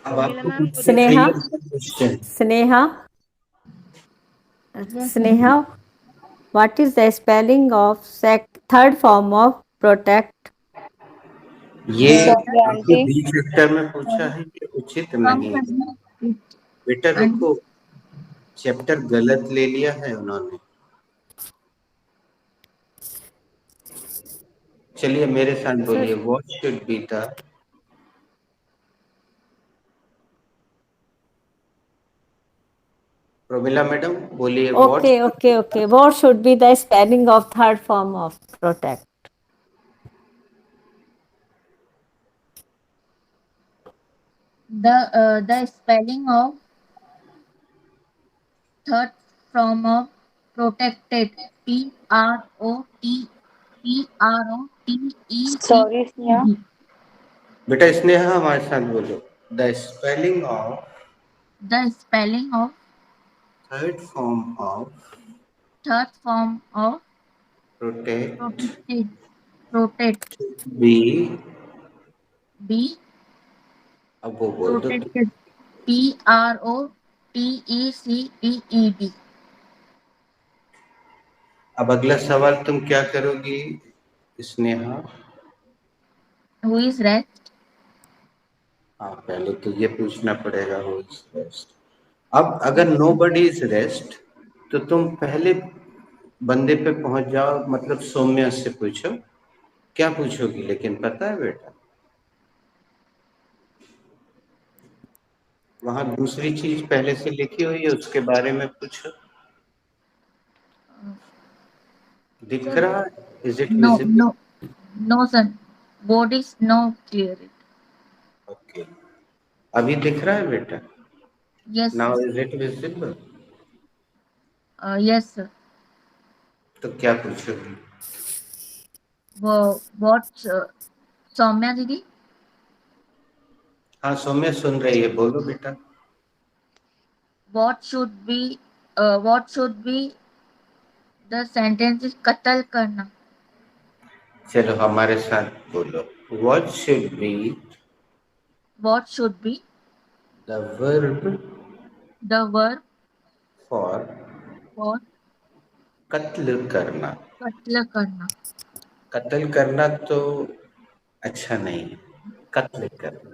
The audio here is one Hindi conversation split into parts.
अब आपको कुछ Sneha question. Sneha Sneha what is the spelling of third form of protect? ये Sorry, आपने aunty. बी चैप्टर में पूछा है, ये उचित नहीं है। बेटा रुको, चैप्टर गलत ले लिया है उन्होंने। चलिए मेरे साथ बोलिए, what should be the, Promila madam बोलिए, what Okay. What should be the spelling of third form of protect? The spelling of third form of protected, Sorry, Sneha. PROTECTED. बेटा स्नेहा हमारे साथ बोलो, the spelling of The spelling of third form of third form of protect protect be, be अब वो बोल दो तो। protected, PROTECTED. अब अगला सवाल तुम क्या करोगी स्नेहा? Who is rest? हाँ पहले तो ये पूछना पड़ेगा हु इज रेस्ट। अब अगर नो बडी इज रेस्ट तो तुम पहले बंदे पे पहुंच जाओ, मतलब सौम्या से पूछो। क्या पूछोगी लेकिन पता है बेटा? वहां दूसरी चीज पहले से लिखी हुई है, उसके बारे में पूछो। दिख Sir, रहा है? Is it no, visible? no, no, sir. Board is no clear. Okay, अभी दिख रहा है बेटा? Yes, now sir. Is it visible? Yes, sir. तो क्या पूछोगी? What, Soumya didi? हाँ सौम्या सुन रही है, बोलो बेटा। What should be, the sentence is कत्ल करना. चलो हमारे साथ बोलो, what should B What should be the verb the verb for for कत्ल करना? कत्ल करना. कत्ल करना तो अच्छा नहीं है, कत्ल करना।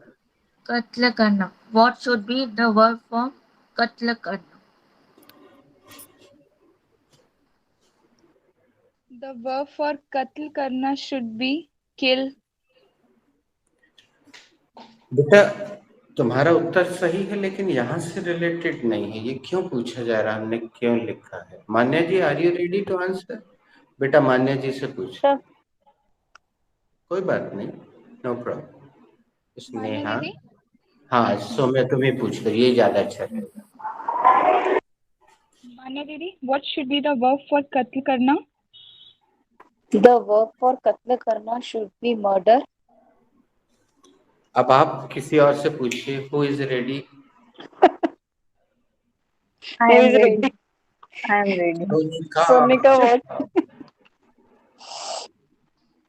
कत्ल करना. What should be the verb form कत्ल करना? The verb for qatl karna should be kill. बेटा तुम्हारा उत्तर सही है, लेकिन यहाँ से रिलेटेड नहीं है। ये क्यों पूछा जा रहा है, हमने क्यों लिखा है? Manya ji are you ready to answer? बेटा मान्या जी से पूछ। Sure. कोई बात नहीं, नो प्रॉब्लम। मान्या स्नेहा, दीदी. हाँ सौम्या तुम्हें पूछ लो, ये ज्यादा अच्छा रहेगा। Manya didi, what should be the verb for qatl karna? The verb for qatl karna should be murder. अब आप किसी और से पूछिए, who is ready? Who is ready? I am ready. Sonika,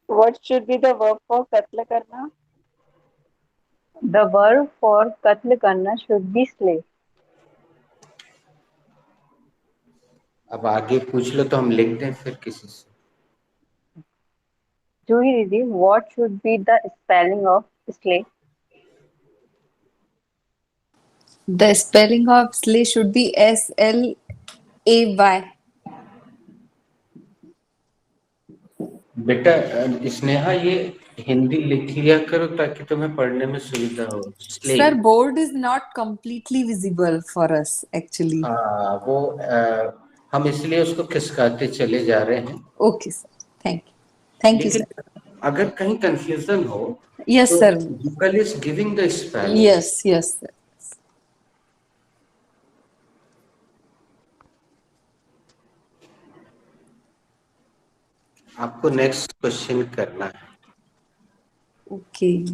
what should be the verb for qatl karna? The verb for qatl karna should be slay. अब आगे पूछ लो तो हम लिख दें फिर किसी से। Juhi Didi, what should be the spelling of slay? The spelling of slay should be SLAY. बेटा स्नेहा ये हिंदी लिख लिया करो ताकि तुम्हें पढ़ने में सुविधा हो। Slay, Sir, board is not completely visible for us actually. हाँ वो हम इसलिए उसको खिसकाते चले जा रहे हैं। Okay, sir. Thank you, लेकिन sir. अगर कहीं कंफ्यूजन हो Yes, तो sir. Google is giving the spelling. Yes, sir. आपको नेक्स्ट क्वेश्चन करना है। Okay.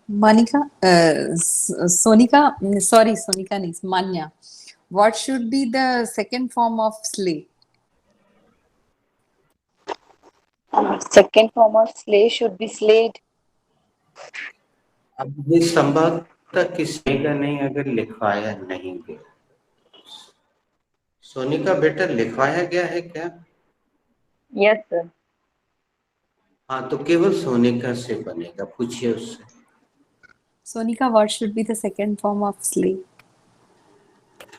Monica, Sonika, sorry, Sonika nahi, Manya. What should be the second form of slay? Second form of slay should be slayed. अब ये संभवतः किसी का नहीं अगर लिखवाया नहीं गया। सोनिका बेटा लिखवाया गया है क्या? Yes, sir. हाँ तो केवल सोनिका से बनेगा, पूछिए उससे। Sonika, what should be the second form of slave?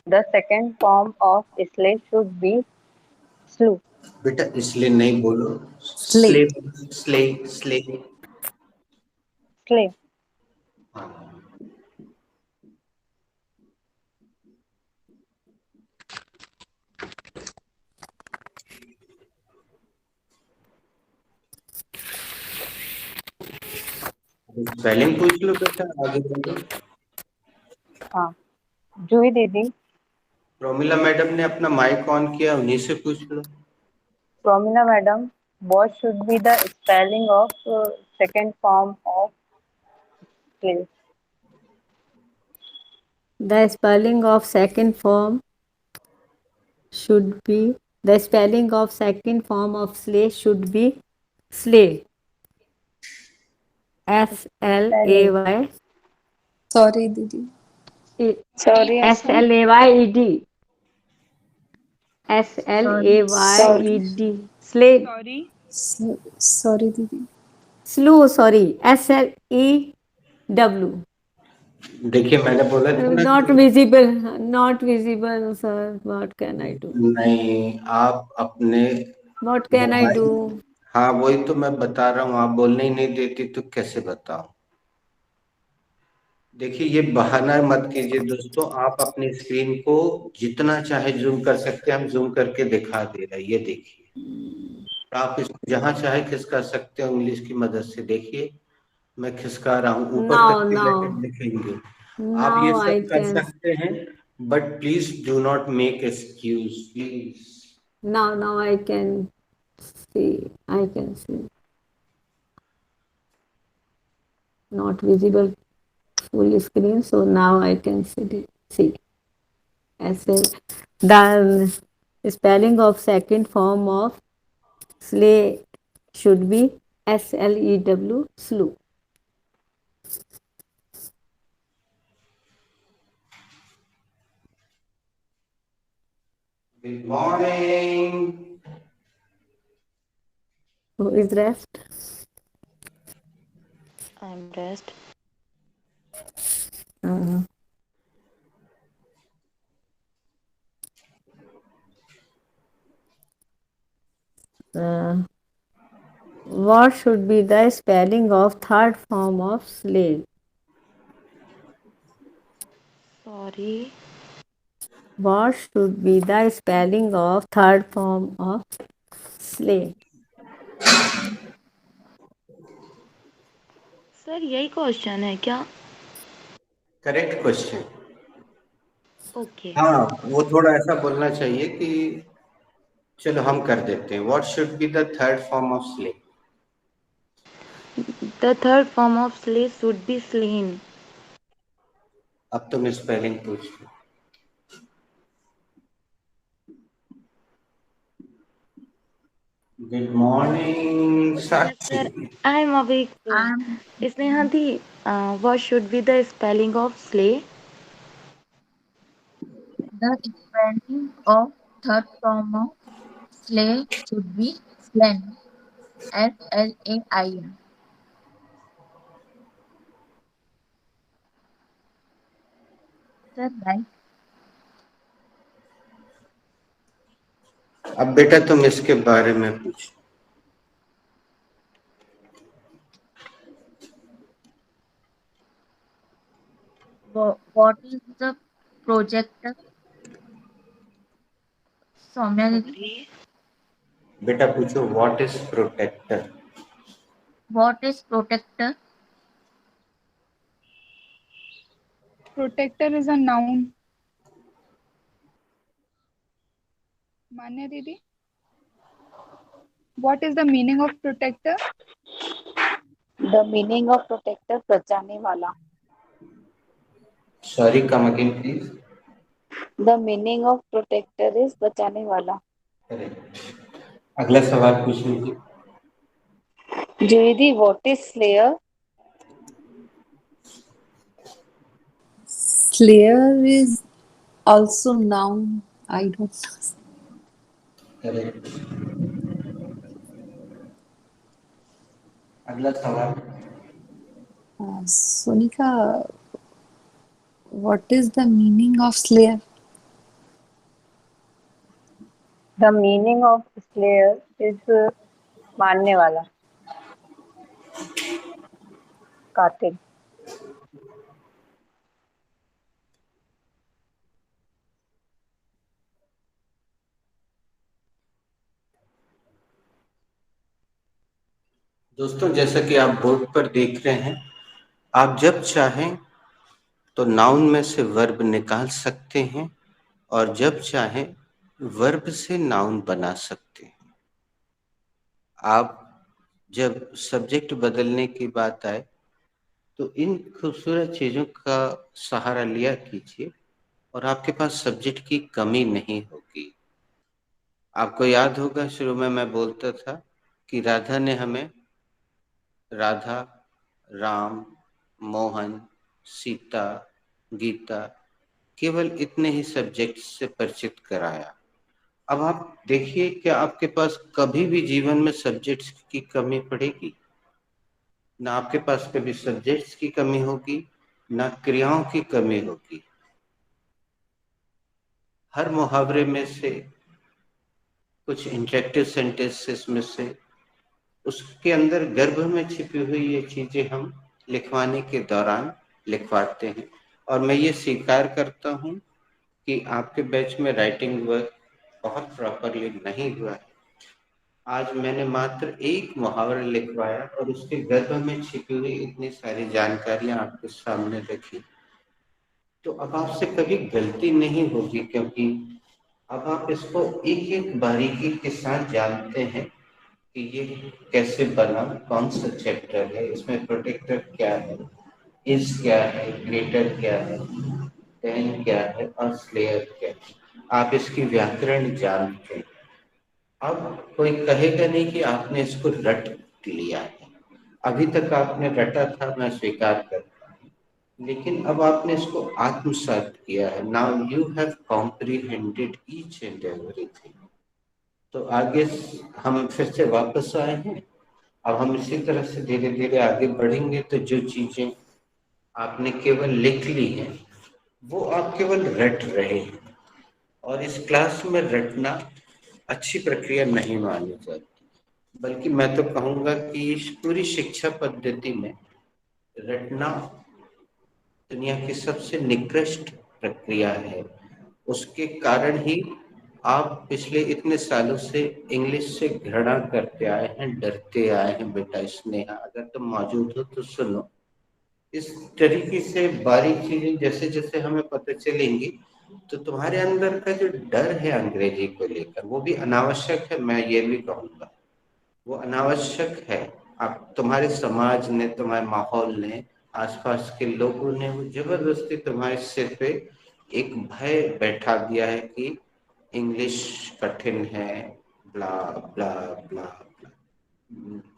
The second form of slave should be slew. बेटा इसलिए नहीं बोलो, Slave. Slave slave slave. Slave. हाँ स्पेलिंग पूछ लो बेटा, आगे बढ़ो। हाँ, जूही दीदी, प्रोमिला मैडम ने अपना माइक ऑन किया, उन्हीं से पूछ लो। Promila madam, what should be the spelling of second form of slave? The spelling of second form should be the spelling of second form of slave should be slave. SLAY. Sorry, Didi. Sorry, Asma. SLAYED. SLAYED. Slave. Sorry. Sorry, Didi. Slew. Sorry. SLEW. देखिए मैंने बोला था ना Not कि visible. Not visible, sir. What can I do? नहीं, आप अपने What can I mobile, do? हाँ वही तो मैं बता रहा हूँ, आप बोलने ही नहीं देती तो कैसे बताऊं। देखिए ये बहाना मत कीजिए दोस्तों, आप अपनी स्क्रीन को जितना चाहे जूम कर सकते हैं, हम जूम करके दिखा दे रहे हैं, ये देखिए। तो आप इसको जहां चाहे खिसका सकते हो, इंग्लिश की मदद से देखिए मैं खिसका रहा हूँ, ऊपर तक Now, की लेटर now. लिखेंगे। आप ये Now सब I कर can. सकते हैं, but please do not make excuse please. Now I can see. I can see. Not visible full screen, so now I can see. The spelling of second form of slay should be SLEW, slew. Good morning. Who is rest? I'm rest. Uh, uh, what should be the spelling of third form of slave? Sorry. What should be the spelling of third form of slave? Sir यही क्वेश्चन है क्या? Correct question. ओके। हाँ वो थोड़ा ऐसा बोलना चाहिए कि चलो हम कर देते हैं। What should be the third form of slay? The third form of slay should be slain. अब तुम स्पेलिंग पूछ लो। Good morning sir Sakshi. I am awake. I'm Sneha di, what should be the spelling of slay? the spelling of third form of slay should be slain. SLAIN. Sir, right? अब बेटा तुम इसके बारे में पूछो। What is the projector? Soumya Didi, बेटा पूछो what is protector? what is protector? Protector is a noun. Manya Didi, what is the meaning of protector? The meaning of protector बचाने वाला. Sorry come again please. The meaning of protector is बचाने वाला. करेक्ट। अगला सवाल पूछ लीजिए। Jyoti, what is slayer? Slayer is also noun. I don't know. Correct. अगला सवाल। Sonika, what is the meaning of Slayer? The meaning of slayer is मारने वाला, कातिल। दोस्तों, जैसा कि आप बोर्ड पर देख रहे हैं, आप जब चाहें तो नाउन में से वर्ब निकाल सकते हैं और जब चाहें वर्ब से नाउन बना सकते हैं। आप जब सब्जेक्ट बदलने की बात आए तो इन खूबसूरत चीजों का सहारा लिया कीजिए और आपके पास सब्जेक्ट की कमी नहीं होगी। आपको याद होगा शुरू में मैं बोलता था कि राधा ने हमें राधा, राम, मोहन, सीता, गीता केवल इतने ही सब्जेक्ट से परिचित कराया। अब आप देखिए कि आपके पास कभी भी जीवन में सब्जेक्ट्स की कमी पड़ेगी? ना आपके पास कभी सब्जेक्ट्स की कमी होगी, ना क्रियाओं की कमी होगी। हर मुहावरे में से, कुछ इंटरेक्टिव सेंटेंसेस में से, उसके अंदर गर्भ में छिपी हुई ये चीजें हम लिखवाने के दौरान लिखवाते हैं। और मैं ये स्वीकार करता हूँ कि आपके बैच में राइटिंग वर्क बहुत प्रॉपरली नहीं हुआ है। आज मैंने मात्र एक मुहावरा लिखवाया और उसके गर्भ में छिपी हुई इतनी सारी जानकारियां आपके सामने रखी। तो अब आपसे कभी गलती नहीं होगी, क्योंकि अब आप इसको एक एक बारीकी के साथ जानते हैं कि ये कैसे बना, कौन सा चैप्टर है, इसमें प्रोटेक्टर क्या है, इज क्या है, ग्रेटर क्या है, देन क्या है और स्लेयर क्या है। आप इसकी व्याकरण जानते हैं। अब कोई कहेगा नहीं कि आपने इसको रट लिया है। अभी तक आपने रटा था, मैं स्वीकार करता हूँ, लेकिन अब आपने इसको आत्मसात किया है। Now you have comprehended each and everything. तो आगे हम फिर से वापस आए हैं। अब हम इसी तरह से धीरे धीरे आगे बढ़ेंगे। तो जो चीजें आपने केवल लिख ली हैं वो आप केवल रट रहे हैं, और इस क्लास में रटना अच्छी प्रक्रिया नहीं मानी जाती, बल्कि मैं तो कहूँगा कि इस पूरी शिक्षा पद्धति में रटना दुनिया की सबसे निकृष्ट प्रक्रिया है। उसके कारण ही आप पिछले इतने सालों से इंग्लिश से घृणा करते आए हैं, डरते आए हैं। बेटा स्नेहा, अगर तुम मौजूद हो तो सुनो। इस तरीके से बारीक चीजें जैसे जैसे हमें पता चलेंगी तो तुम्हारे अंदर का जो डर है अंग्रेजी को लेकर, वो भी अनावश्यक है। मैं ये भी कहूँगा वो अनावश्यक है। आप, तुम्हारे समाज ने, तुम्हारे माहौल ने, आसपास के लोगों ने वो जबरदस्ती तुम्हारे सिर पे एक भय बैठा दिया है कि इंग्लिश कठिन है, ब्ला ब्ला ब्ला ब्ला।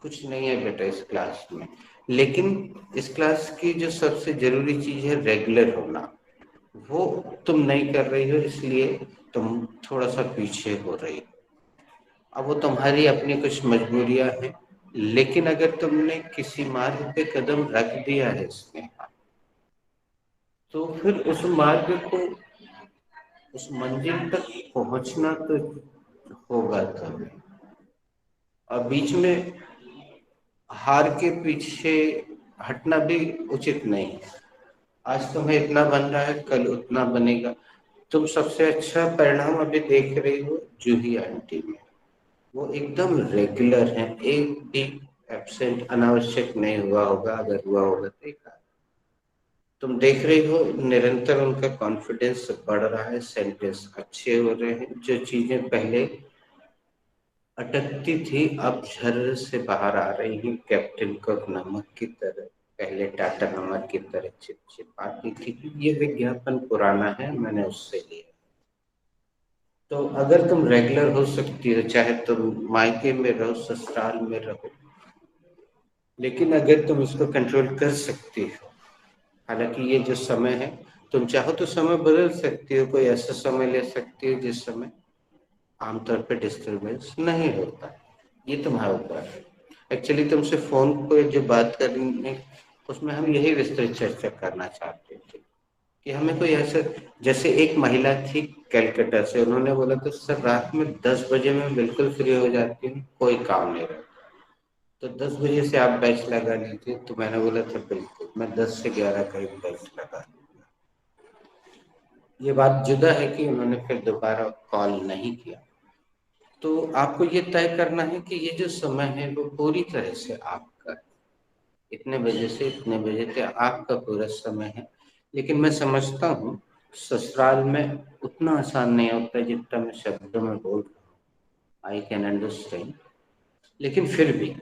कुछ नहीं है बेटा इस क्लास में। लेकिन इस क्लास की जो सबसे जरूरी चीज है रेगुलर होना, वो तुम नहीं कर रही हो, इसलिए तुम थोड़ा सा पीछे हो रही हो। अब वो तुम्हारी अपनी कुछ मजबूरियां हैं, लेकिन अगर तुमने किसी मार्ग पे कदम रख दिया है इसमें, तो फिर उस मार्ग को, उस मंजिल तक पहुंचना तो होगा तुम्हें। और बीच में हार के पीछे हटना भी उचित नहीं है। आज तुम्हें इतना बन रहा है, कल उतना बनेगा। तुम सबसे अच्छा परिणाम अभी देख रही हो जूही आंटी में। वो एकदम रेगुलर है, एक भी एब्सेंट अनावश्यक नहीं हुआ होगा, अगर हुआ होगा तो एक आध। तुम देख रही हो निरंतर उनका कॉन्फिडेंस बढ़ रहा है, सेंटेंस अच्छे हो रहे हैं। जो चीजें पहले अटकती थी अब झर्र से बाहर आ रही हैं। कैप्टन को नमक की तरह, पहले टाटा नमक की तरह चिपचिपाती थी। ये विज्ञापन पुराना है, मैंने उससे लिया। तो अगर तुम रेगुलर हो सकती हो, चाहे तुम मायके में रहो, ससुराल में रहो, लेकिन अगर तुम इसको कंट्रोल कर सकती हो, हालांकि ये जो समय है तुम चाहो तो समय बदल सकती हो, कोई ऐसा समय ले सकती हो जिस समय आमतौर पे डिस्टरबेंस नहीं होता। ये तुम्हारे ऊपर है। एक्चुअली तुमसे फोन पे जो बात करनी उसमें हम यही विस्तृत चर्चा करना चाहते थे कि हमें कोई ऐसा, जैसे एक महिला थी कलकत्ता से, उन्होंने बोला तो सर रात में 10 बजे में बिल्कुल फ्री हो जाती हूँ, कोई काम नहीं रहता, तो 10 बजे से आप बैच लगा लीजिए। तो मैंने बोला था बिल्कुल, मैं 10 से 11 का एक बैच लगा। ये बात जुदा है कि उन्होंने फिर दोबारा कॉल नहीं किया। तो आपको ये तय करना है कि ये जो समय है वो पूरी तरह से आपका है, इतने बजे से इतने बजे तक आपका पूरा समय है। लेकिन मैं समझता हूँ ससुराल में उतना आसान नहीं होता है जितना मैं शब्दों में बोल रहा हूँ। आई कैन अंडरस्टैंड, लेकिन फिर भी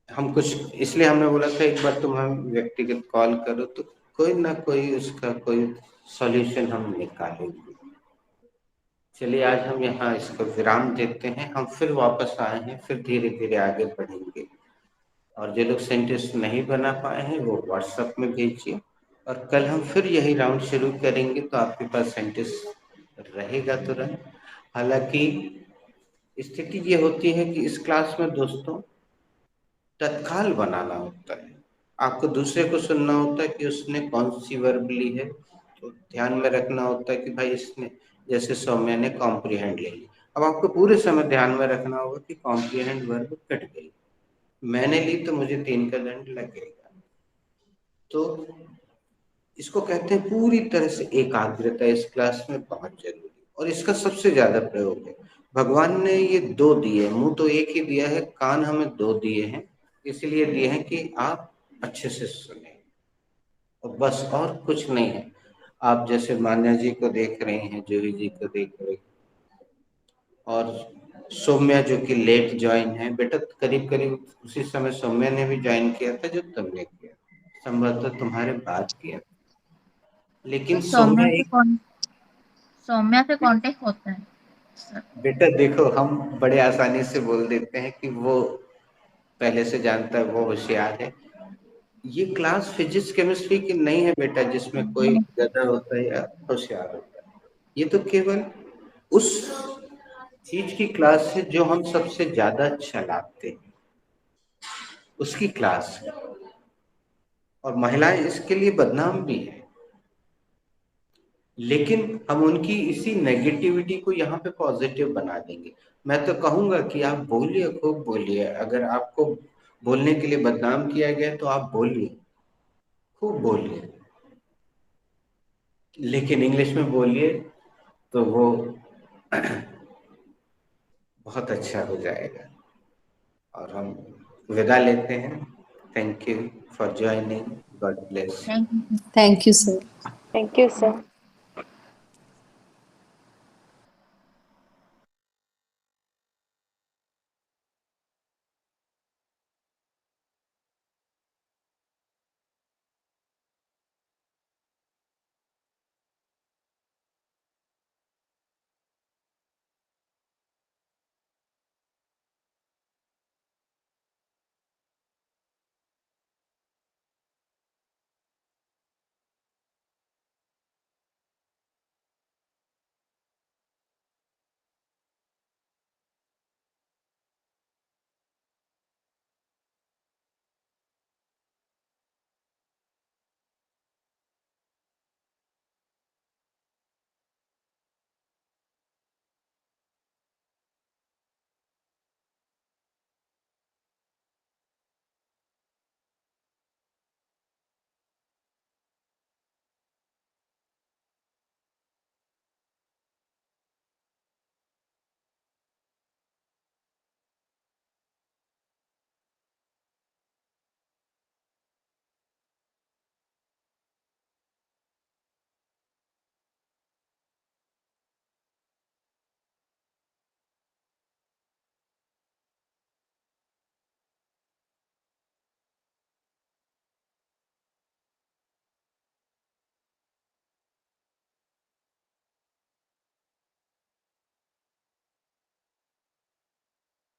हम कुछ, इसलिए हमने बोला था एक बार तुम हम व्यक्तिगत कॉल करो तो कोई ना कोई उसका कोई सॉल्यूशन हम निकालेंगे। चलिए आज हम यहाँ इसको विराम देते हैं, हम फिर वापस आए हैं, फिर धीरे धीरे आगे बढ़ेंगे। और जो लोग सेंटेंस नहीं बना पाए हैं वो व्हाट्सएप में भेजिए, और कल हम फिर यही राउंड शुरू करेंगे तो आपके पास सेंटेंस रहेगा तुरंत। हालांकि स्थिति ये होती है कि इस क्लास में दोस्तों तत्काल बनाना होता है, आपको दूसरे को सुनना होता है कि उसने कौन सी वर्ब ली है, तो ध्यान में रखना होता है कि भाई इसने, जैसे सौम्या ने कॉम्प्रिहेंड ले ली, अब आपको पूरे समय ध्यान में रखना होगा कि कॉम्प्रिहेंड वर्ब कट गई, मैंने ली तो मुझे 3 का दंड लगेगा। तो इसको कहते हैं पूरी तरह से एकाग्रता इस क्लास में बहुत जरूरी, और इसका सबसे ज्यादा प्रयोग है। भगवान ने ये 2 दिए, मुंह तो एक ही दिया है, कान हमें 2 दिए हैं, इसलिए दिए हैं कि आप अच्छे से सुने, और बस और कुछ नहीं है। आप जैसे मान्या जी को देख रहे हैं, जूही जी को देख रहे हैं, और सौम्या जो कि लेट ज्वाइन है, बेटा करीब करीब उसी समय सौम्या ने भी ज्वाइन किया था जो तुमने किया, संभवतः तुम्हारे बाद किया, लेकिन तो सौम्या एक, सौम्या से कांटेक्ट होता है सर। बेटा देखो हम बड़े आसानी से बोल देते हैं कि वो पहले से जानता है, वो होशियार है। ये क्लास फिजिक्स केमिस्ट्री की नहीं है बेटा जिसमें कोई गधा होता है या होशियार होता है, ये तो केवल उस चीज की क्लास है जो हम सबसे ज्यादा चलाते हैं, उसकी क्लास है, और महिलाएं इसके लिए बदनाम भी है, लेकिन हम उनकी इसी नेगेटिविटी को यहाँ पे पॉजिटिव बना देंगे। मैं तो कहूंगा कि आप बोलिए, खूब बोलिए, अगर आपको बोलने के लिए बदनाम किया गया तो आप बोलिए, खूब बोलिए, लेकिन इंग्लिश में बोलिए तो वो बहुत अच्छा हो जाएगा। और हम विदा लेते हैं। Thank you for joining, God bless. Thank you. Thank you, sir. Thank you, sir.